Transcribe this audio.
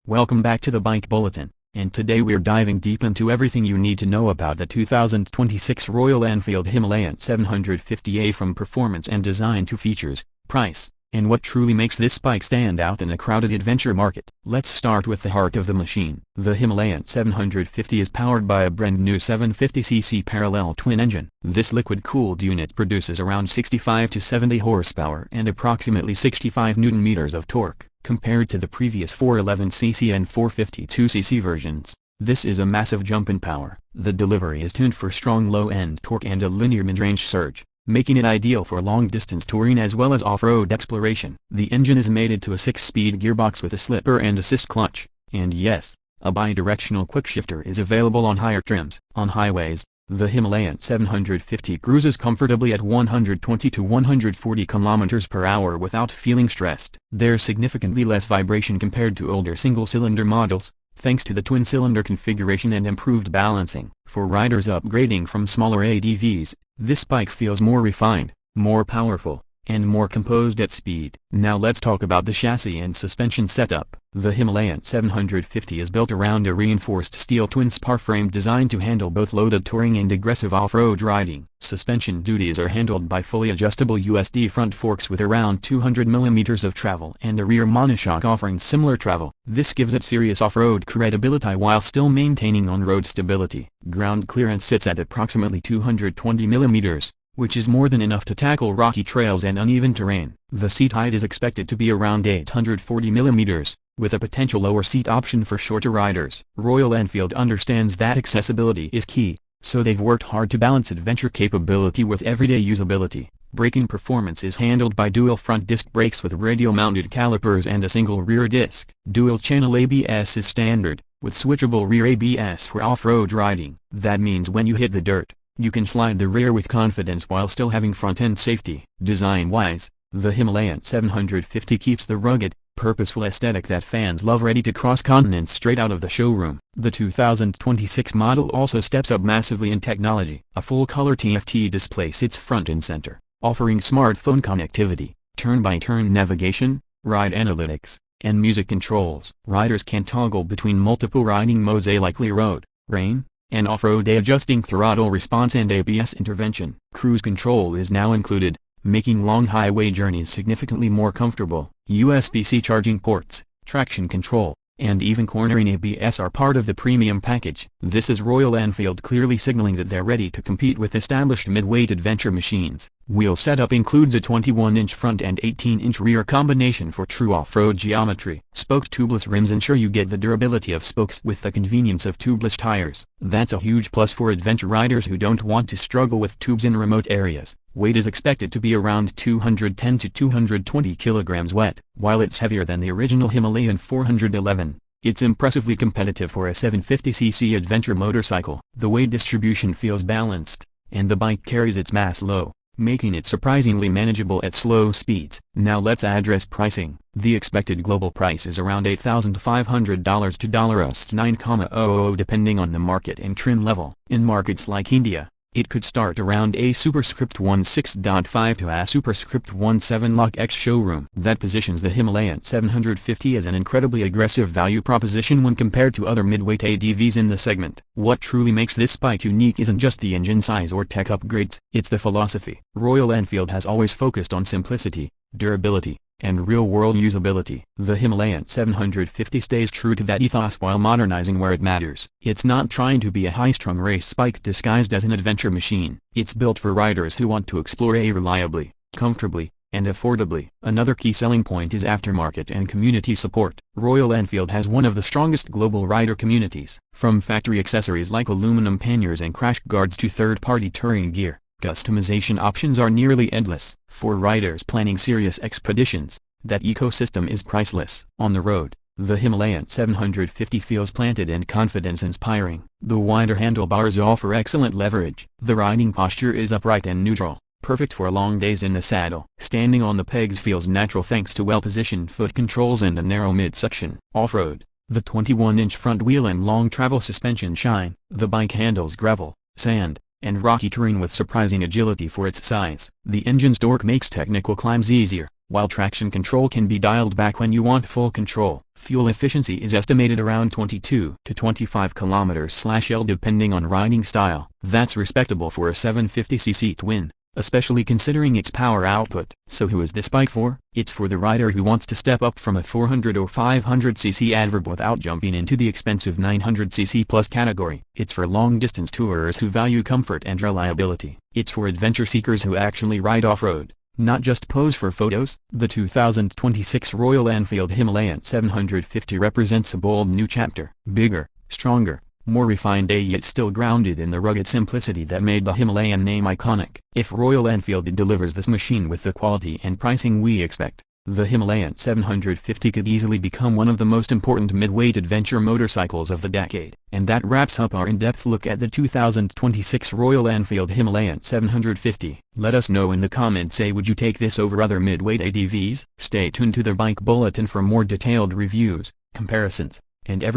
Welcome back to the Bike Bulletin, and today we're diving deep into everything you need to know about the 2026 Royal Enfield Himalayan 750A, from performance and design to features, price, and what truly makes this bike stand out in a crowded adventure market. Let's start with the heart of the machine. The Himalayan 750 is powered by a brand new 750cc parallel twin engine. This liquid-cooled unit produces around 65 to 70 horsepower and approximately 65 Nm of torque, compared to the previous 411cc and 452cc versions. This is a massive jump in power. The delivery is tuned for strong low-end torque and a linear mid-range surge, making it ideal for long-distance touring as well as off-road exploration. The engine is mated to a 6-speed gearbox with a slipper and assist clutch, and yes, a bi-directional quickshifter is available on higher trims. On highways, the Himalayan 750 cruises comfortably at 120 to 140 km per hour without feeling stressed. There's significantly less vibration compared to older single-cylinder models, thanks to the twin-cylinder configuration and improved balancing. For riders upgrading from smaller ADVs, this bike feels more refined, more powerful, and more composed at speed. Now let's talk about the chassis and suspension setup. The Himalayan 750 is built around a reinforced steel twin spar frame designed to handle both loaded touring and aggressive off-road riding. Suspension duties are handled by fully adjustable USD front forks with around 200 mm of travel and a rear monoshock offering similar travel. This gives it serious off-road credibility while still maintaining on-road stability. Ground clearance sits at approximately 220 mm, which is more than enough to tackle rocky trails and uneven terrain. The seat height is expected to be around 840 mm, with a potential lower seat option for shorter riders. Royal Enfield understands that accessibility is key, so they've worked hard to balance adventure capability with everyday usability. Braking performance is handled by dual front disc brakes with radio-mounted calipers and a single rear disc. Dual-channel ABS is standard, with switchable rear ABS for off-road riding. That means when you hit the dirt, you can slide the rear with confidence while still having front-end safety. Design-wise, the Himalayan 750 keeps the rugged, purposeful aesthetic that fans love, ready to cross continents straight out of the showroom. The 2026 model also steps up massively in technology. A full-color TFT display sits front and center, offering smartphone connectivity, turn-by-turn navigation, ride analytics, and music controls. Riders can toggle between multiple riding modes like road, rain, and off-road, adjusting throttle response and ABS intervention. Cruise control is now included, making long highway journeys significantly more comfortable. USB-C charging ports, traction control, and even cornering ABS are part of the premium package. This is Royal Enfield clearly signaling that they're ready to compete with established mid-weight adventure machines. Wheel setup includes a 21-inch front and 18-inch rear combination for true off-road geometry. Spoke tubeless rims ensure you get the durability of spokes with the convenience of tubeless tires. That's a huge plus for adventure riders who don't want to struggle with tubes in remote areas. Weight is expected to be around 210 to 220 kilograms wet. While it's heavier than the original Himalayan 411, it's impressively competitive for a 750cc adventure motorcycle. The weight distribution feels balanced, and the bike carries its mass low, making it surprisingly manageable at slow speeds. Now let's address pricing. The expected global price is around $8,500 to $9,000 depending on the market and trim level. In markets like India, it could start around a superscript 16.5 to a superscript 17 lakh showroom. That positions the Himalayan 750 as an incredibly aggressive value proposition when compared to other midweight ADVs in the segment. What truly makes this bike unique isn't just the engine size or tech upgrades, it's the philosophy. Royal Enfield has always focused on simplicity, durability, and real-world usability. The Himalayan 750 stays true to that ethos while modernizing where it matters. It's not trying to be a high-strung race bike disguised as an adventure machine. It's built for riders who want to explore reliably, comfortably, and affordably. Another key selling point is aftermarket and community support. Royal Enfield has one of the strongest global rider communities. From factory accessories like aluminum panniers and crash guards to third-party touring gear, customization options are nearly endless. For riders planning serious expeditions, that ecosystem is priceless. On the road, the Himalayan 750 feels planted and confidence-inspiring. The wider handlebars offer excellent leverage. The riding posture is upright and neutral, perfect for long days in the saddle. Standing on the pegs feels natural thanks to well-positioned foot controls and a narrow midsection. Off-road, the 21-inch front wheel and long travel suspension shine. The bike handles gravel, sand, and rocky terrain with surprising agility for its size. The engine's torque makes technical climbs easier, while traction control can be dialed back when you want full control. Fuel efficiency is estimated around 22 to 25 km/L depending on riding style. That's respectable for a 750cc twin, especially considering its power output. So who is this bike for? It's for the rider who wants to step up from a 400 or 500cc adverb without jumping into the expensive 900cc plus category. It's for long-distance tourers who value comfort and reliability. It's for adventure seekers who actually ride off-road, not just pose for photos. The 2026 Royal Enfield Himalayan 750 represents a bold new chapter. Bigger, stronger, more refined, yet still grounded in the rugged simplicity that made the Himalayan name iconic. If Royal Enfield delivers this machine with the quality and pricing we expect, the Himalayan 750 could easily become one of the most important mid-weight adventure motorcycles of the decade. And that wraps up our in-depth look at the 2026 Royal Enfield Himalayan 750. Let us know in the comments, would you take this over other mid-weight ADVs? Stay tuned to the Bike Bulletin for more detailed reviews, comparisons, and everything